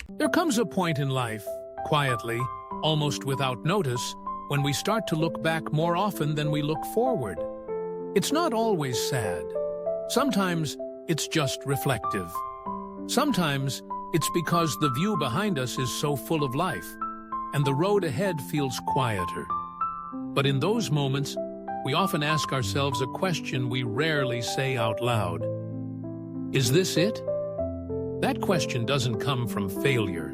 There comes a point in life, quietly, almost without notice, when we start to look back more often than we look forward. It's not always sad. Sometimes it's just reflective. Sometimes it's because the view behind us is so full of life, and the road ahead feels quieter. But in those moments, we often ask ourselves a question we rarely say out loud. Is this it? That question doesn't come from failure.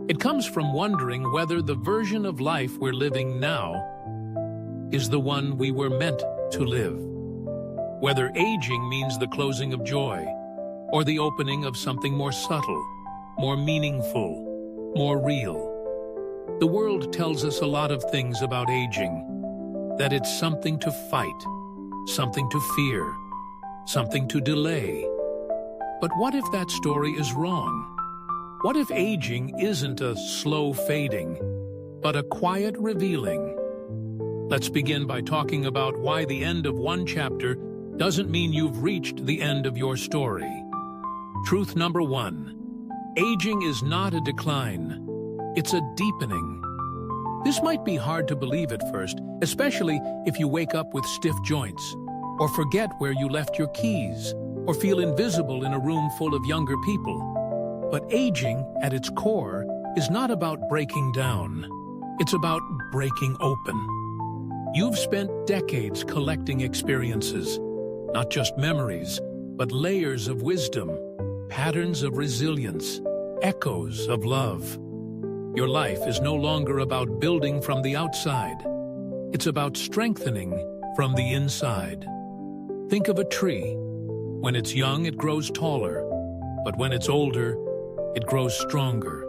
It comes from wondering whether the version of life we're living now is the one we were meant to live. Whether aging means the closing of joy, or the opening of something more subtle, more meaningful, more real. The world tells us a lot of things about aging. That it's something to fight, something to fear, something to delay. But what if that story is wrong? What if aging isn't a slow fading, but a quiet revealing? Let's begin by talking about why the end of one chapter doesn't mean you've reached the end of your story. Truth number one, aging is not a decline, it's a deepening. This might be hard to believe at first, especially if you wake up with stiff joints, or forget where you left your keys, or feel invisible in a room full of younger people. But aging, at its core, is not about breaking down. It's about breaking open. You've spent decades collecting experiences, not just memories, but layers of wisdom, patterns of resilience, echoes of love. Your life is no longer about building from the outside. It's about strengthening from the inside. Think of a tree. When it's young, it grows taller. But when it's older, it grows stronger.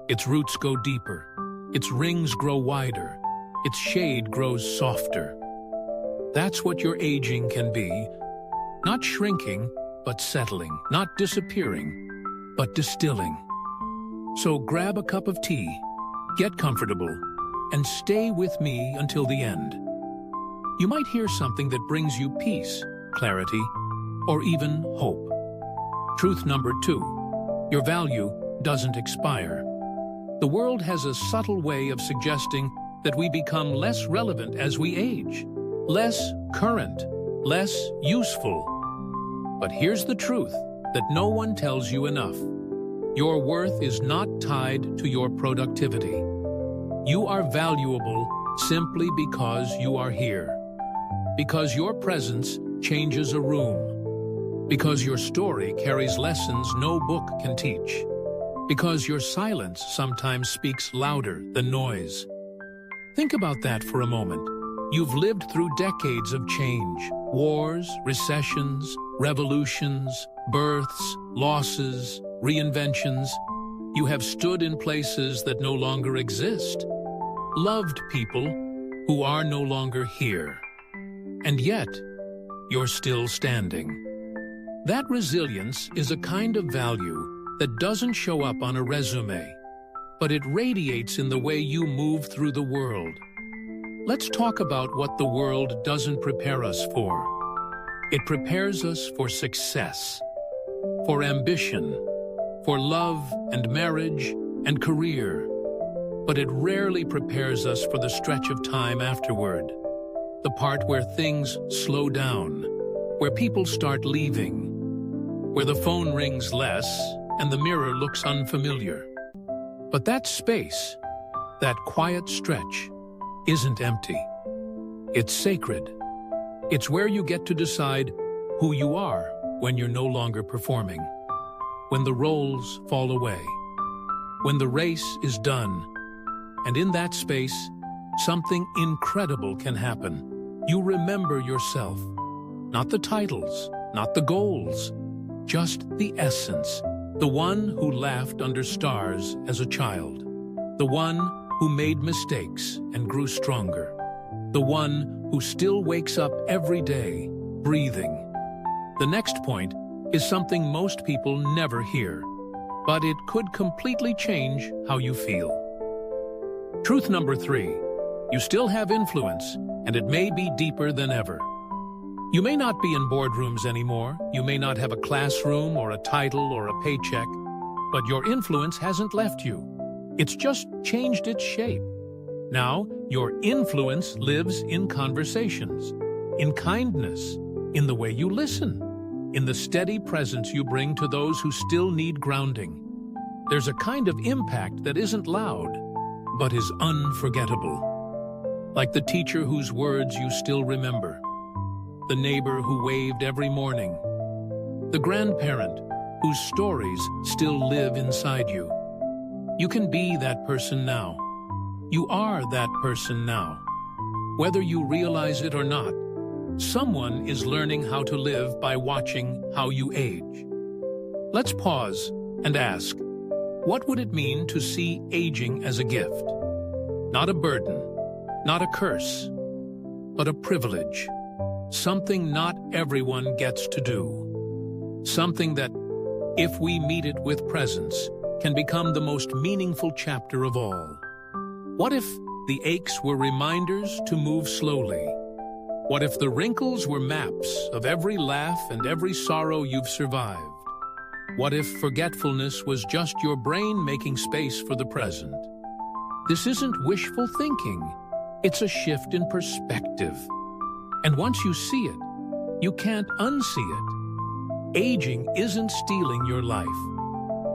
Its roots go deeper. Its rings grow wider. Its shade grows softer. That's what your aging can be. Not shrinking, but settling. Not disappearing, but distilling. So grab a cup of tea, get comfortable, and stay with me until the end. You might hear something that brings you peace, clarity, or even hope. Truth number two, your value doesn't expire. The world has a subtle way of suggesting that we become less relevant as we age, less current, less useful. But here's the truth that no one tells you enough. Your worth is not tied to your productivity. You are valuable simply because you are here. Because your presence changes a room. Because your story carries lessons no book can teach. Because your silence sometimes speaks louder than noise. Think about that for a moment. You've lived through decades of change. Wars, recessions, revolutions, births, losses, reinventions. You have stood in places that no longer exist. Loved people who are no longer here. And yet, you're still standing. That resilience is a kind of value that doesn't show up on a resume, but it radiates in the way you move through the world. Let's talk about what the world doesn't prepare us for. It prepares us for success, for ambition, for love and marriage and career. But it rarely prepares us for the stretch of time afterward, the part where things slow down, where people start leaving, where the phone rings less and the mirror looks unfamiliar. But that space, that quiet stretch, isn't empty. It's sacred. It's where you get to decide who you are when you're no longer performing, when the roles fall away, when the race is done. And in that space, something incredible can happen. You remember yourself, not the titles, not the goals, just the essence, the one who laughed under stars as a child, the one who made mistakes and grew stronger, the one who still wakes up every day, breathing. The next point is something most people never hear, but it could completely change how you feel. Truth number 3, you still have influence, and it may be deeper than ever. You may not be in boardrooms anymore, you may not have a classroom or a title or a paycheck, But your influence hasn't left you. It's just changed its shape. Now, your influence lives in conversations, in kindness, in the way you listen, in the steady presence you bring to those who still need grounding. There's a kind of impact that isn't loud, but is unforgettable. Like the teacher whose words you still remember, the neighbor who waved every morning, the grandparent whose stories still live inside you. You can be that person now. You are that person now. Whether you realize it or not, someone is learning how to live by watching how you age. Let's pause and ask, what would it mean to see aging as a gift? Not a burden, not a curse, but a privilege. Something not everyone gets to do. Something that, if we meet it with presence, can become the most meaningful chapter of all. What if the aches were reminders to move slowly? What if the wrinkles were maps of every laugh and every sorrow you've survived? What if forgetfulness was just your brain making space for the present? This isn't wishful thinking. It's a shift in perspective. And once you see it, you can't unsee it. Aging isn't stealing your life.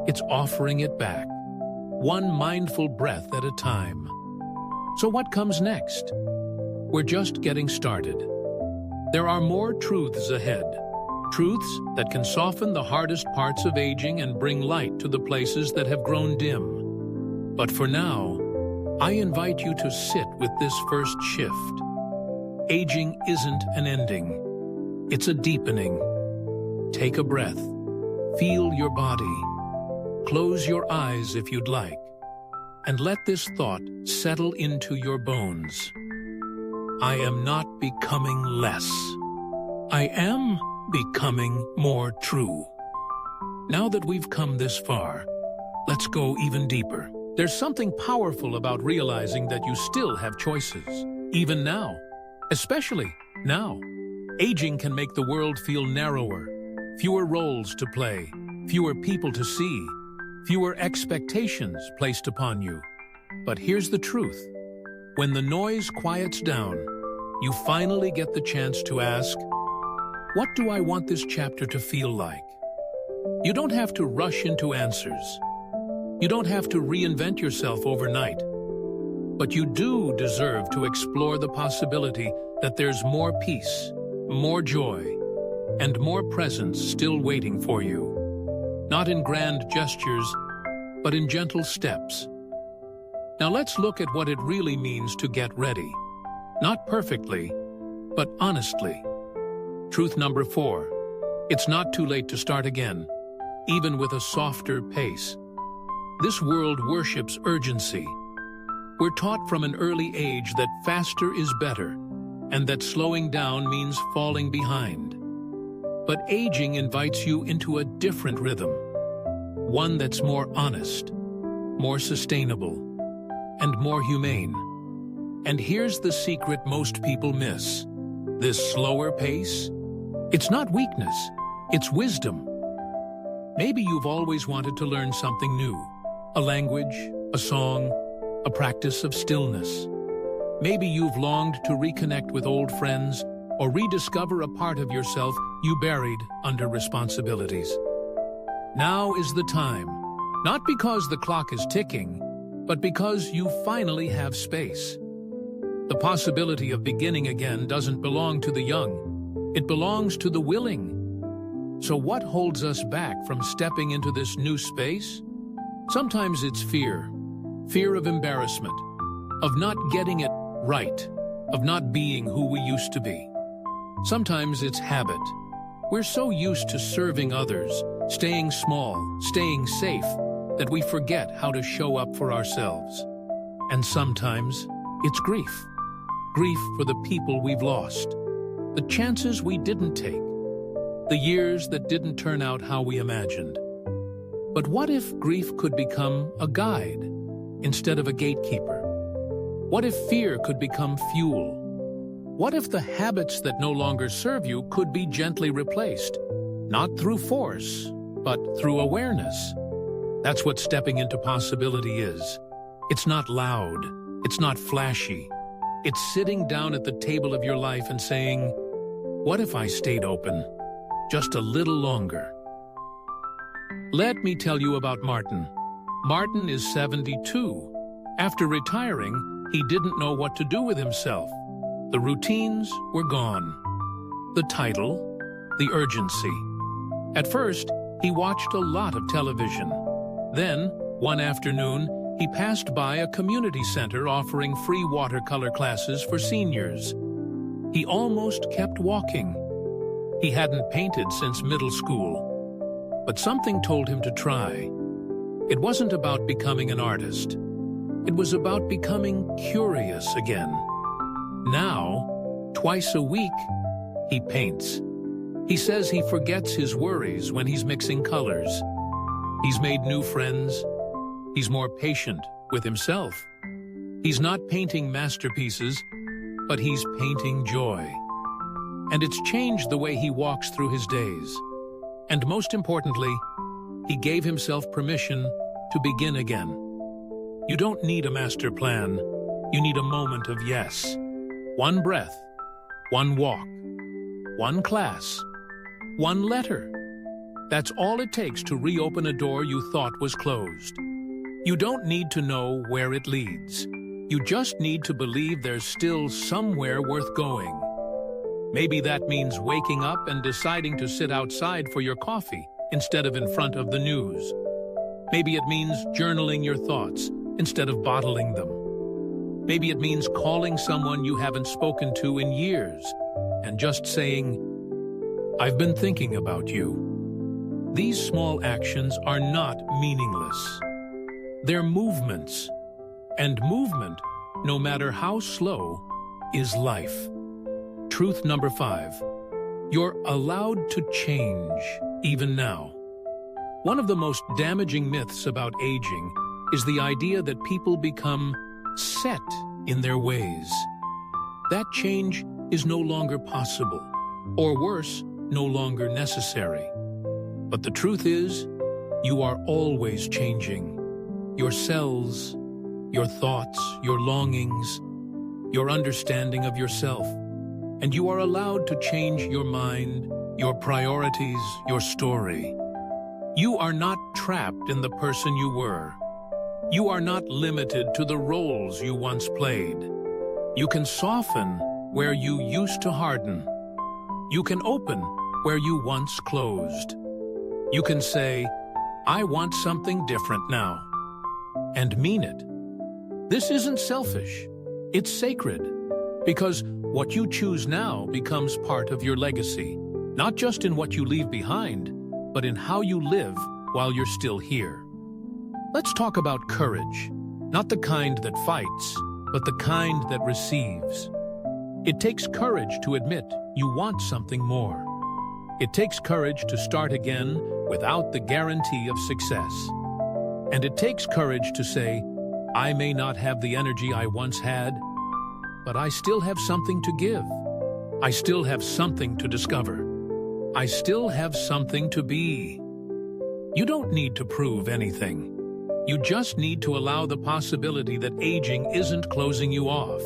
It's offering it back, one mindful breath at a time. So what comes next? We're just getting started. There are more truths ahead. Truths that can soften the hardest parts of aging and bring light to the places that have grown dim. But for now, I invite you to sit with this first shift. Aging isn't an ending. It's a deepening. Take a breath. Feel your body. Close your eyes if you'd like, and let this thought settle into your bones. I am not becoming less. I am becoming more true. Now that we've come this far, let's go even deeper. There's something powerful about realizing that you still have choices, even now. Especially now. Aging can make the world feel narrower, fewer roles to play, fewer people to see, fewer expectations placed upon you. But here's the truth. When the noise quiets down, you finally get the chance to ask, what do I want this chapter to feel like? You don't have to rush into answers. You don't have to reinvent yourself overnight. But you do deserve to explore the possibility that there's more peace, more joy, and more presence still waiting for you. Not in grand gestures, but in gentle steps. Now let's look at what it really means to get ready. Not perfectly, but honestly. Truth number 4. It's not too late to start again, even with a softer pace. This world worships urgency. We're taught from an early age that faster is better, and that slowing down means falling behind. But aging invites you into a different rhythm, one that's more honest, more sustainable, and more humane. And here's the secret most people miss. This slower pace, it's not weakness, it's wisdom. Maybe you've always wanted to learn something new, a language, a song, a practice of stillness. Maybe you've longed to reconnect with old friends or rediscover a part of yourself you buried under responsibilities. Now is the time, not because the clock is ticking, but because you finally have space. The possibility of beginning again doesn't belong to the young. It belongs to the willing. So what holds us back from stepping into this new space? Sometimes it's fear. Fear of embarrassment, of not getting it right, of not being who we used to be. Sometimes it's habit. We're so used to serving others, staying small, staying safe, that we forget how to show up for ourselves. And sometimes it's grief. Grief for the people we've lost, the chances we didn't take, the years that didn't turn out how we imagined. But what if grief could become a guide instead of a gatekeeper? What if fear could become fuel? What if the habits that no longer serve you could be gently replaced, not through force, but through awareness? That's what stepping into possibility is. It's not loud. It's not flashy. It's sitting down at the table of your life and saying, what if I stayed open just a little longer? Let me tell you about Martin. Martin is 72. After retiring, he didn't know what to do with himself. The routines were gone. The title, the urgency. At first, he watched a lot of television. Then, one afternoon, he passed by a community center offering free watercolor classes for seniors. He almost kept walking. He hadn't painted since middle school. But something told him to try. It wasn't about becoming an artist. It was about becoming curious again. Now, twice a week, he paints. He says he forgets his worries when he's mixing colors. He's made new friends. He's more patient with himself. He's not painting masterpieces, but he's painting joy. And it's changed the way he walks through his days. And most importantly, he gave himself permission to begin again. You don't need a master plan. You need a moment of yes. One breath, one walk, one class, one letter. That's all it takes to reopen a door you thought was closed. You don't need to know where it leads. You just need to believe there's still somewhere worth going. Maybe that means waking up and deciding to sit outside for your coffee instead of in front of the news. Maybe it means journaling your thoughts instead of bottling them. Maybe it means calling someone you haven't spoken to in years and just saying, I've been thinking about you. These small actions are not meaningless. They're movements. And movement, no matter how slow, is life. Truth number 5. You're allowed to change, even now. One of the most damaging myths about aging is the idea that people become set in their ways. That change is no longer possible, or worse, no longer necessary. But the truth is, you are always changing. Your cells, your thoughts, your longings, your understanding of yourself. And you are allowed to change your mind, your priorities, your story. You are not trapped in the person you were. You are not limited to the roles you once played. You can soften where you used to harden. You can open where you once closed. You can say, I want something different now, and mean it. This isn't selfish. It's sacred, because what you choose now becomes part of your legacy, not just in what you leave behind, but in how you live while you're still here. Let's talk about courage, not the kind that fights, but the kind that receives. It takes courage to admit you want something more. It takes courage to start again without the guarantee of success. And it takes courage to say, I may not have the energy I once had, but I still have something to give. I still have something to discover. I still have something to be. You don't need to prove anything. You just need to allow the possibility that aging isn't closing you off.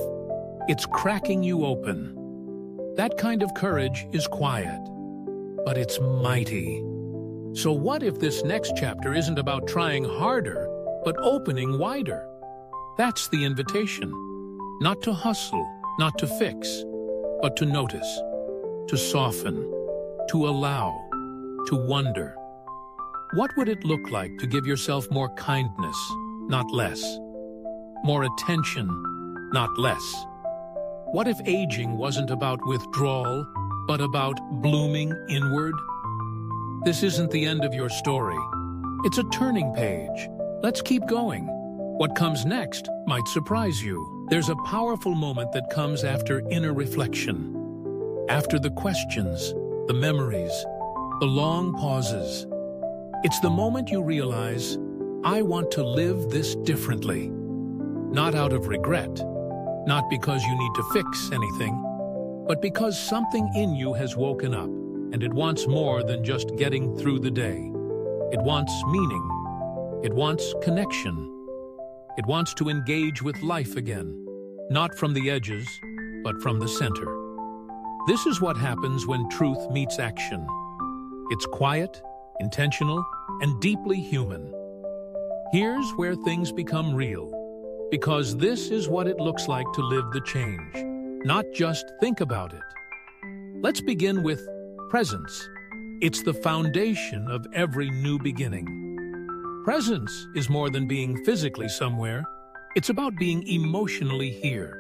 It's cracking you open. That kind of courage is quiet, but it's mighty. So what if this next chapter isn't about trying harder, but opening wider? That's the invitation. Not to hustle, not to fix, but to notice, to soften, to allow, to wonder. What would it look like to give yourself more kindness, not less? More attention, not less? What if aging wasn't about withdrawal, but about blooming inward? This isn't the end of your story. It's a turning page. Let's keep going. What comes next might surprise you. There's a powerful moment that comes after inner reflection. After the questions, the memories, the long pauses. It's the moment you realize, I want to live this differently. Not out of regret, not because you need to fix anything, but because something in you has woken up, and it wants more than just getting through the day. It wants meaning. It wants connection. It wants to engage with life again, not from the edges, but from the center. This is what happens when truth meets action. It's quiet, intentional, and deeply human. Here's where things become real, because this is what it looks like to live the change, not just think about it. Let's begin with presence. It's the foundation of every new beginning. Presence is more than being physically somewhere. It's about being emotionally here.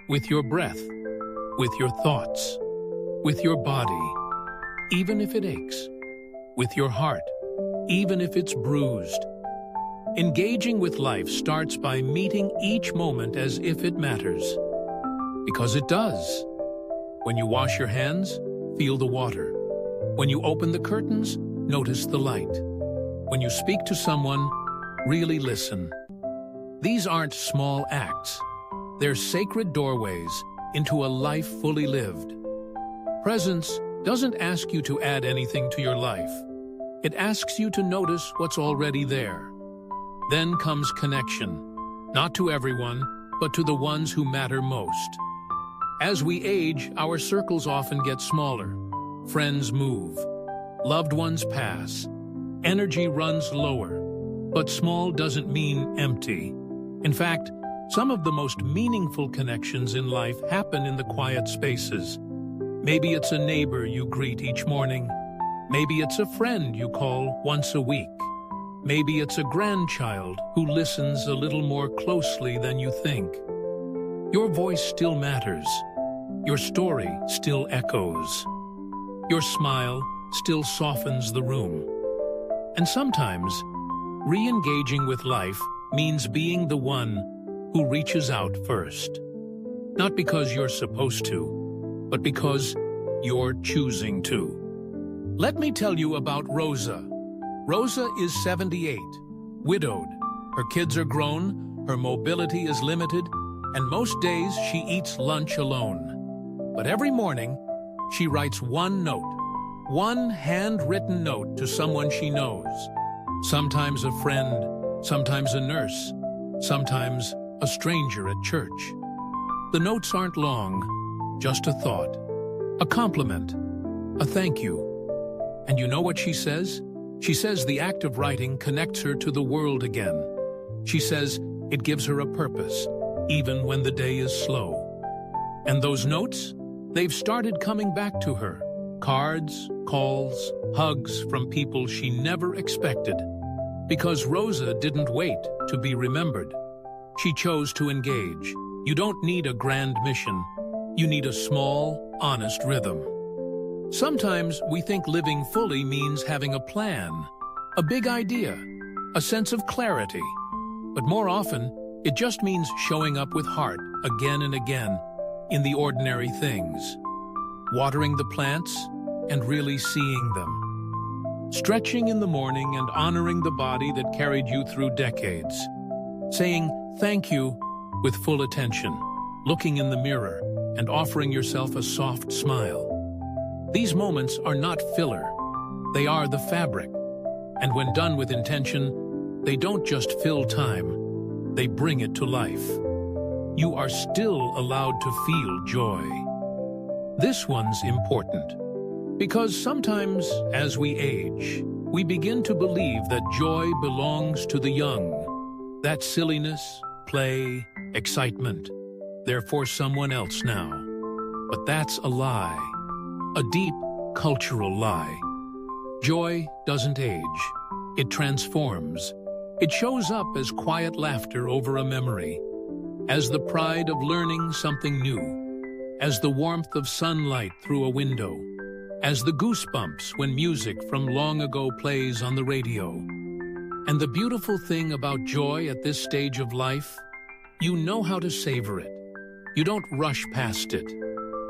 With your breath, with your thoughts, with your body, even if it aches, with your heart, even if it's bruised. Engaging with life starts by meeting each moment as if it matters. Because it does. When you wash your hands, feel the water. When you open the curtains, notice the light. When you speak to someone, really listen. These aren't small acts. They're sacred doorways into a life fully lived. Presence doesn't ask you to add anything to your life. It asks you to notice what's already there. Then comes connection, not to everyone, but to the ones who matter most. As we age, our circles often get smaller. Friends move. Loved ones pass. Energy runs lower. But small doesn't mean empty. In fact, some of the most meaningful connections in life happen in the quiet spaces. Maybe it's a neighbor you greet each morning. Maybe it's a friend you call once a week. Maybe it's a grandchild who listens a little more closely than you think. Your voice still matters. Your story still echoes. Your smile still softens the room. And sometimes, re-engaging with life means being the one who reaches out first. Not because you're supposed to, but because you're choosing to. Let me tell you about Rosa. Rosa is 78, widowed. Her kids are grown, her mobility is limited, and most days she eats lunch alone. But every morning, she writes one note, one handwritten note to someone she knows. Sometimes a friend, sometimes a nurse, sometimes a stranger at church. The notes aren't long, just a thought, a compliment, a thank you. And you know what she says? She says the act of writing connects her to the world again. She says it gives her a purpose, even when the day is slow. And those notes? They've started coming back to her. Cards, calls, hugs from people she never expected. Because Rosa didn't wait to be remembered. She chose to engage. You don't need a grand mission. You need a small, honest rhythm. Sometimes we think living fully means having a plan, a big idea, a sense of clarity. But more often, it just means showing up with heart again and again in the ordinary things. Watering the plants and really seeing them. Stretching in the morning and honoring the body that carried you through decades. Saying thank you with full attention, looking in the mirror and offering yourself a soft smile. These moments are not filler. They are the fabric. And when done with intention, they don't just fill time, they bring it to life. You are still allowed to feel joy. This one's important, because sometimes, as we age, we begin to believe that joy belongs to the young. That silliness, play, excitement, they're for someone else now. But that's a lie. A deep, cultural lie. Joy doesn't age. It transforms. It shows up as quiet laughter over a memory, as the pride of learning something new, as the warmth of sunlight through a window, as the goosebumps when music from long ago plays on the radio. And the beautiful thing about joy at this stage of life, you know how to savor it. You don't rush past it.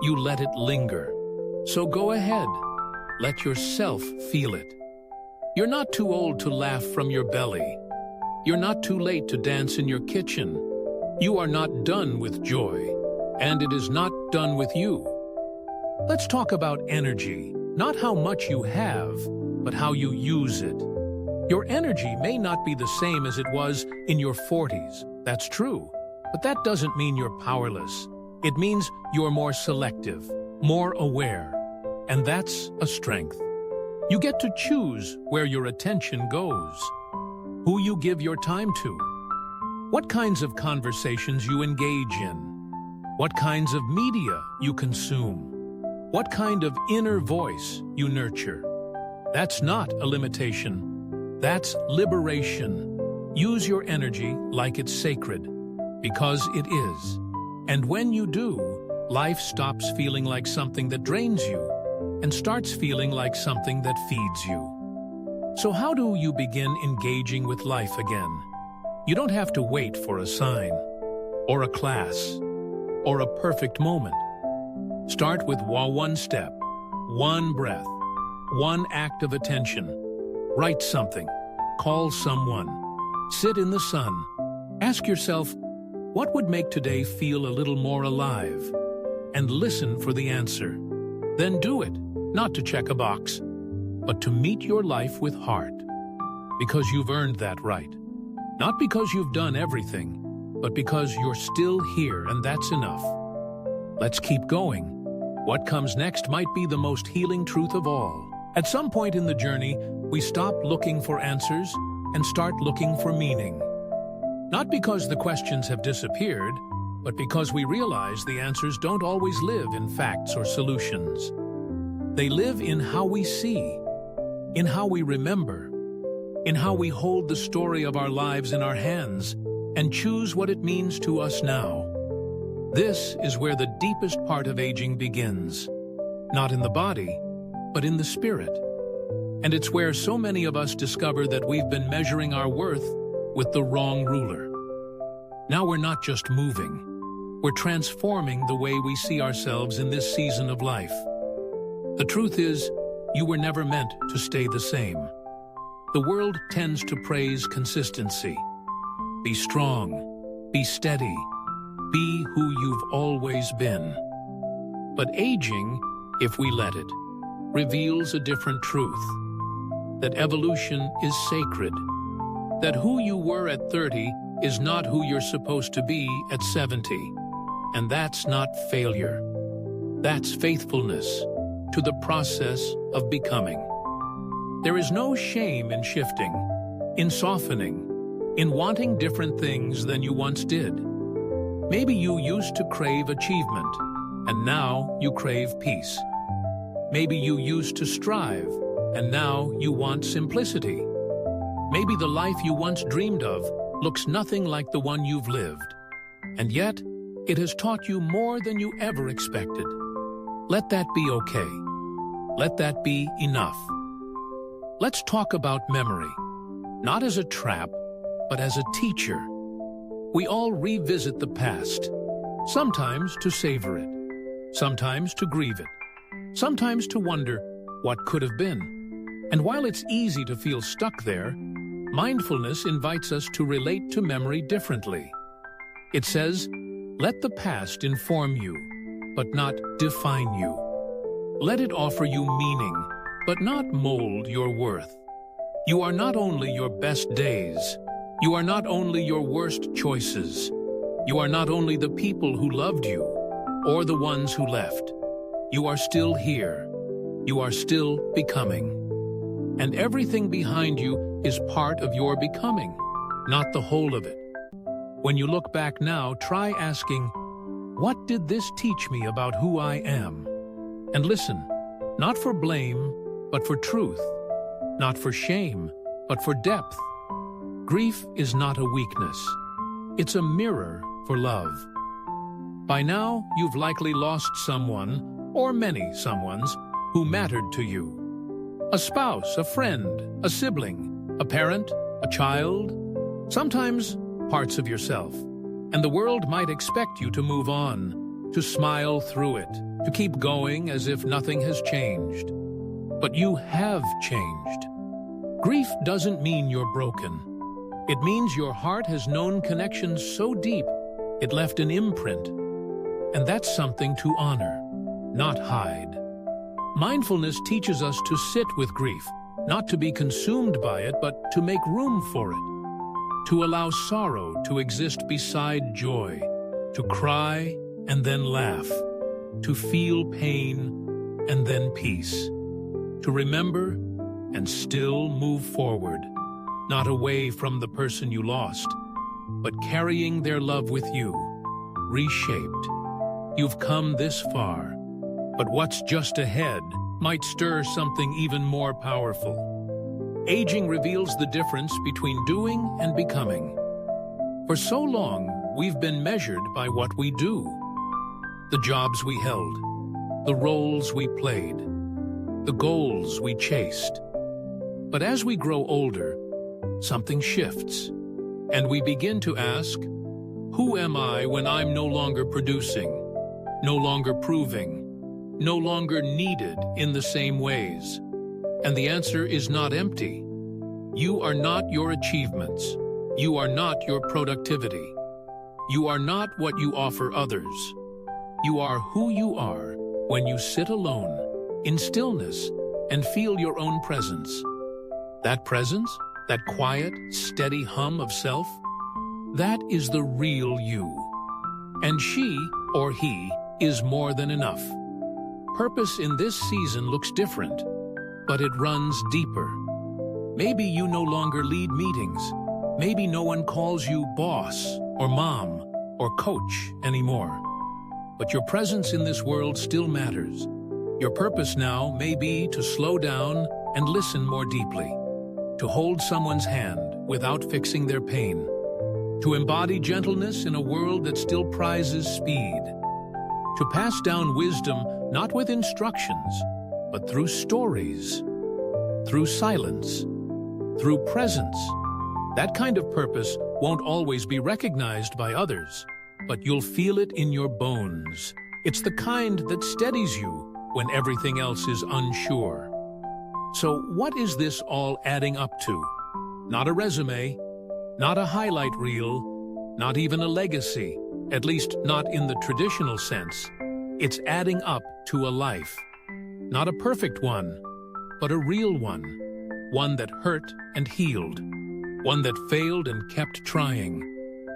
You let it linger. So go ahead, let yourself feel it. You're not too old to laugh from your belly. You're not too late to dance in your kitchen. You are not done with joy, and it is not done with you. Let's talk about energy, not how much you have, but how you use it. Your energy may not be the same as it was in your 40s, that's true, but that doesn't mean you're powerless. It means you're more selective, more aware, and that's a strength. You get to choose where your attention goes, who you give your time to, what kinds of conversations you engage in, what kinds of media you consume, what kind of inner voice you nurture. That's not a limitation. That's liberation. Use your energy like it's sacred, because it is. And when you do, life stops feeling like something that drains you and starts feeling like something that feeds you. So how do you begin engaging with life again? You don't have to wait for a sign, or a class, or a perfect moment. Start with one step, one breath, one act of attention. Write something, call someone, sit in the sun. Ask yourself, what would make today feel a little more alive? And listen for the answer. Then do it, not to check a box, but to meet your life with heart. Because you've earned that right. Not because you've done everything, but because you're still here, and that's enough. Let's keep going. What comes next might be the most healing truth of all. At some point in the journey, we stop looking for answers and start looking for meaning. Not because the questions have disappeared, but because we realize the answers don't always live in facts or solutions. They live in how we see, in how we remember, in how we hold the story of our lives in our hands and choose what it means to us now. This is where the deepest part of aging begins, not in the body, but in the spirit. And it's where so many of us discover that we've been measuring our worth with the wrong ruler. Now we're not just moving, we're transforming the way we see ourselves in this season of life. The truth is, you were never meant to stay the same. The world tends to praise consistency. Be strong, be steady, be who you've always been. But aging, if we let it, reveals a different truth. That evolution is sacred. That who you were at 30 is not who you're supposed to be at 70. And that's not failure. That's faithfulness to the process of becoming. There is no shame in shifting, in softening, in wanting different things than you once did. Maybe you used to crave achievement, and now you crave peace. Maybe you used to strive, and now you want simplicity. Maybe the life you once dreamed of looks nothing like the one you've lived, and yet it has taught you more than you ever expected. Let that be okay. Let that be enough. Let's talk about memory, not as a trap, but as a teacher. We all revisit the past, sometimes to savor it, sometimes to grieve it, sometimes to wonder what could have been. And while it's easy to feel stuck there, mindfulness invites us to relate to memory differently. It says, let the past inform you, but not define you. Let it offer you meaning, but not mold your worth. You are not only your best days. You are not only your worst choices. You are not only the people who loved you, or the ones who left. You are still here. You are still becoming. And everything behind you is part of your becoming, not the whole of it. When you look back now, try asking, what did this teach me about who I am? And listen, not for blame, but for truth. Not for shame, but for depth. Grief is not a weakness. It's a mirror for love. By now, you've likely lost someone, or many someones, who mattered to you. A spouse, a friend, a sibling, a parent, a child, sometimes parts of yourself. And the world might expect you to move on, to smile through it, to keep going as if nothing has changed. But you have changed. Grief doesn't mean you're broken. It means your heart has known connections so deep, it left an imprint. And that's something to honor, not hide. Mindfulness teaches us to sit with grief, not to be consumed by it, but to make room for it, to allow sorrow to exist beside joy, to cry and then laugh, to feel pain and then peace, to remember and still move forward, not away from the person you lost, but carrying their love with you, reshaped. You've come this far, but what's just ahead might stir something even more powerful. Aging reveals the difference between doing and becoming. For so long, we've been measured by what we do. The jobs we held, the roles we played, the goals we chased. But as we grow older, something shifts, and we begin to ask, who am I when I'm no longer producing, no longer proving, no longer needed in the same ways? And the answer is not empty. You are not your achievements. You are not your productivity. You are not what you offer others. You are who you are when you sit alone, in stillness, and feel your own presence. That presence, that quiet, steady hum of self, that is the real you. And she, or he, is more than enough. Purpose in this season looks different, but it runs deeper. Maybe you no longer lead meetings. Maybe no one calls you boss or mom or coach anymore. But your presence in this world still matters. Your purpose now may be to slow down and listen more deeply, to hold someone's hand without fixing their pain, to embody gentleness in a world that still prizes speed, to pass down wisdom not with instructions, but through stories, through silence, through presence. That kind of purpose won't always be recognized by others, but you'll feel it in your bones. It's the kind that steadies you when everything else is unsure. So what is this all adding up to? Not a resume, not a highlight reel, not even a legacy, at least not in the traditional sense. It's adding up to a life. Not a perfect one, but a real one. One that hurt and healed. One that failed and kept trying.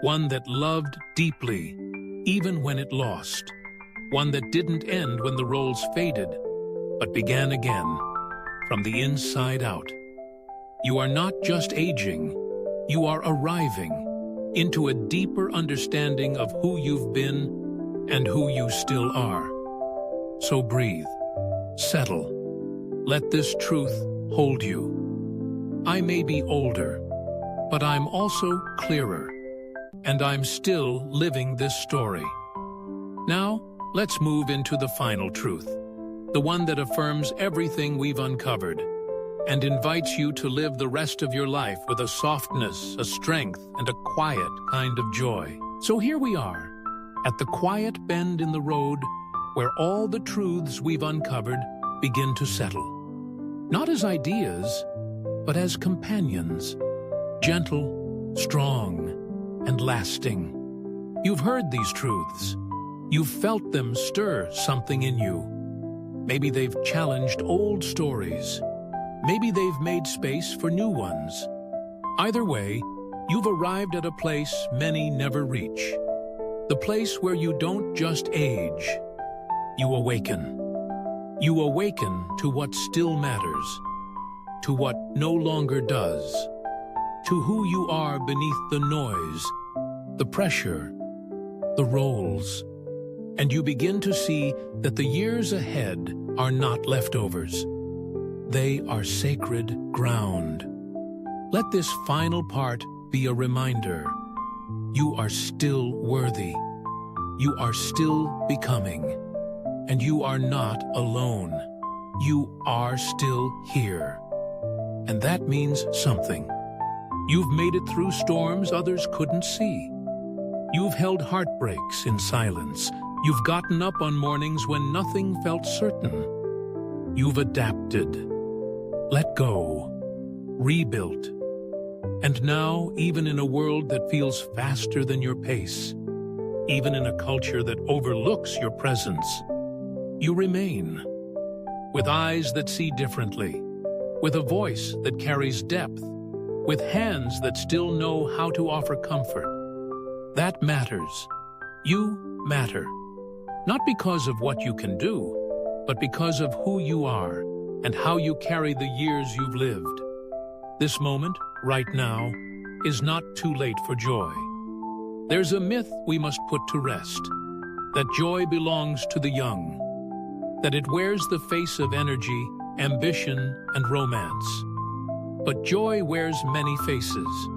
One that loved deeply, even when it lost. One that didn't end when the roles faded, but began again, from the inside out. You are not just aging, you are arriving into a deeper understanding of who you've been and who you still are. So breathe, settle, let this truth hold you. I may be older, but I'm also clearer, and I'm still living this story. Now, let's move into the final truth, the one that affirms everything we've uncovered, and invites you to live the rest of your life with a softness, a strength, and a quiet kind of joy. So here we are, at the quiet bend in the road where all the truths we've uncovered begin to settle. Not as ideas, but as companions, gentle, strong, and lasting. You've heard these truths. You've felt them stir something in you. Maybe they've challenged old stories. Maybe they've made space for new ones. Either way, you've arrived at a place many never reach. The place where you don't just age, you awaken. You awaken to what still matters, to what no longer does, to who you are beneath the noise, the pressure, the roles. And you begin to see that the years ahead are not leftovers. They are sacred ground. Let this final part be a reminder. You are still worthy. You are still becoming. And you are not alone. You are still here. And that means something. You've made it through storms others couldn't see. You've held heartbreaks in silence. You've gotten up on mornings when nothing felt certain. You've adapted, let go, rebuilt. And now, even in a world that feels faster than your pace, even in a culture that overlooks your presence, you remain, with eyes that see differently, with a voice that carries depth, with hands that still know how to offer comfort. That matters. You matter. Not because of what you can do, but because of who you are and how you carry the years you've lived. This moment, right now, is not too late for joy. There's a myth we must put to rest, that joy belongs to the young, that it wears the face of energy, ambition, and romance. But joy wears many faces,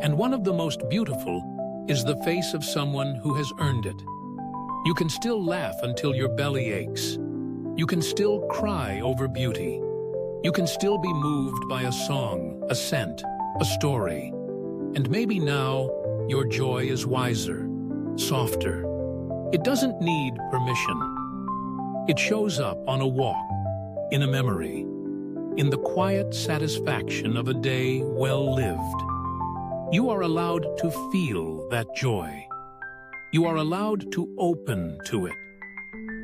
and one of the most beautiful is the face of someone who has earned it. You can still laugh until your belly aches. You can still cry over beauty. You can still be moved by a song, a scent, a story. And maybe now, your joy is wiser, softer. It doesn't need permission. It shows up on a walk, in a memory, in the quiet satisfaction of a day well lived. You are allowed to feel that joy. You are allowed to open to it,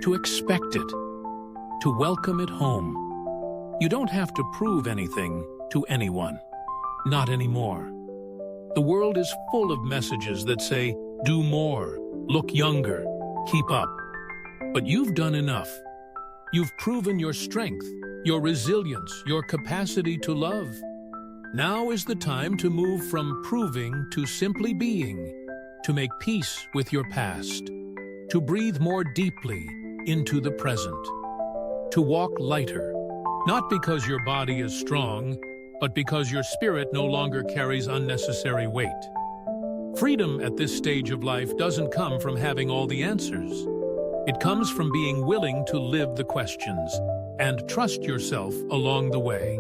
to expect it, to welcome it home. You don't have to prove anything to anyone. Not anymore. The world is full of messages that say, do more, look younger, keep up. But you've done enough. You've proven your strength, your resilience, your capacity to love. Now is the time to move from proving to simply being, to make peace with your past, to breathe more deeply into the present, to walk lighter, not because your body is strong, but because your spirit no longer carries unnecessary weight. Freedom at this stage of life doesn't come from having all the answers. It comes from being willing to live the questions and trust yourself along the way.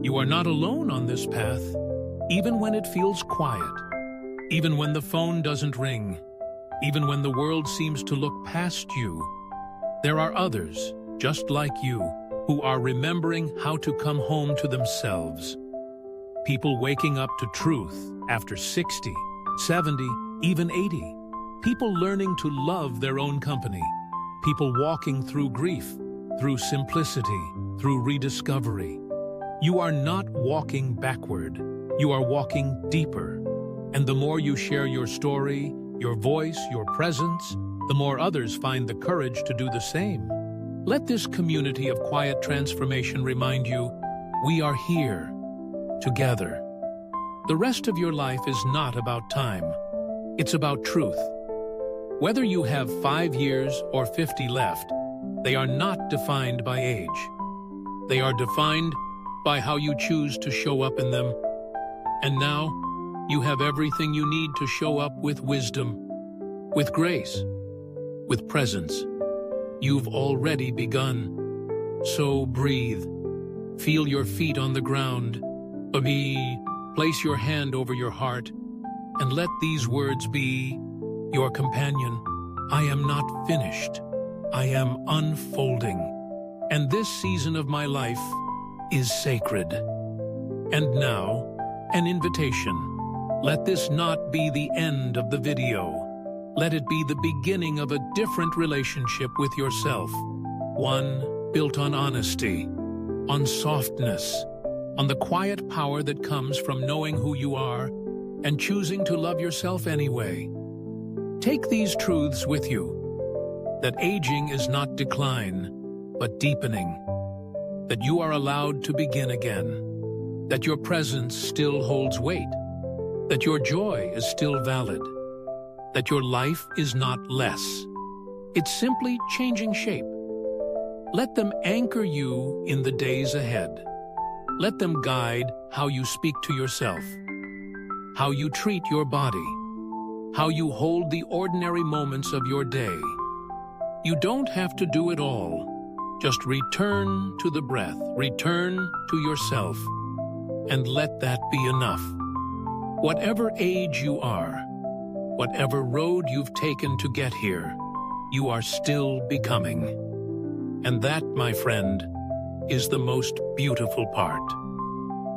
You are not alone on this path, even when it feels quiet, even when the phone doesn't ring, even when the world seems to look past you. There are others, just like you, who are remembering how to come home to themselves. People waking up to truth after 60, 70, even 80. People learning to love their own company. People walking through grief, through simplicity, through rediscovery. You are not walking backward. You are walking deeper. And the more you share your story, your voice, your presence, the more others find the courage to do the same. Let this community of quiet transformation remind you, we are here, together. The rest of your life is not about time. It's about truth. Whether you have 5 years or 50 left, they are not defined by age. They are defined by how you choose to show up in them. And now, you have everything you need to show up with wisdom, with grace, with presence. You've already begun. So breathe. Feel your feet on the ground. Place your hand over your heart and let these words be your companion. I am not finished. I am unfolding. And this season of my life is sacred. And now, an invitation. Let this not be the end of the video. Let it be the beginning of a different relationship with yourself. One built on honesty, on softness, on the quiet power that comes from knowing who you are and choosing to love yourself anyway. Take these truths with you, that aging is not decline, but deepening, that you are allowed to begin again, that your presence still holds weight, that your joy is still valid, that your life is not less. It's simply changing shape. Let them anchor you in the days ahead. Let them guide how you speak to yourself, how you treat your body, how you hold the ordinary moments of your day. You don't have to do it all. Just return to the breath, return to yourself, and let that be enough. Whatever age you are, whatever road you've taken to get here, you are still becoming. And that, my friend, is the most beautiful part.